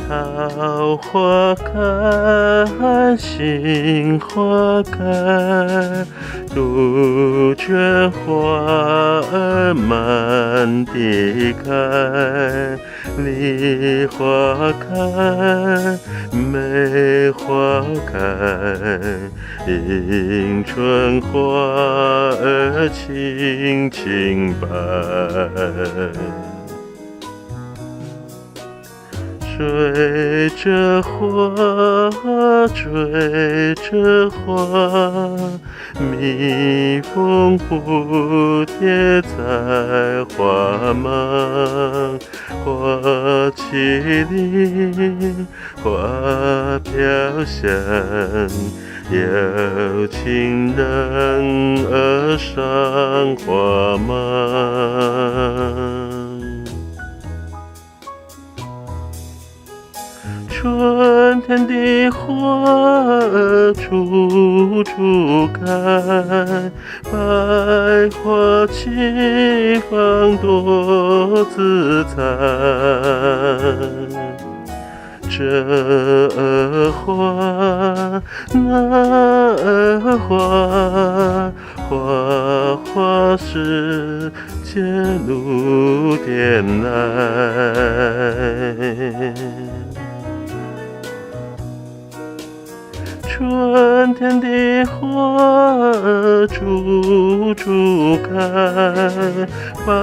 桃花开，杏花开，杜鹃花儿满地开，梨花开，梅花开，迎春花儿青青白。追着花，追着花，蜜蜂蝴蝶在花忙，花绮丽，花飘香，有情人儿上花芒。春天的花儿处处开，百花齐放多姿彩。这儿花，那儿花，花花世界露天来。春天的花儿处处开，百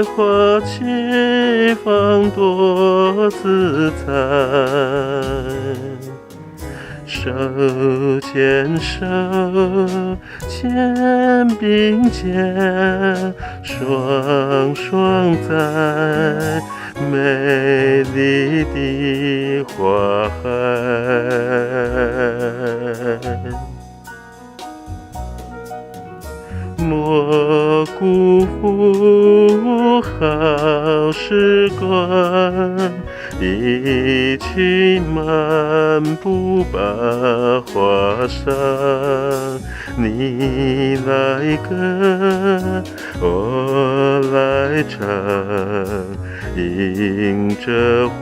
花齐放多姿彩。手牵手，肩并肩，双双在美丽的花海。莫辜负好时光，一起漫步百花上。你来歌，我来唱，迎着花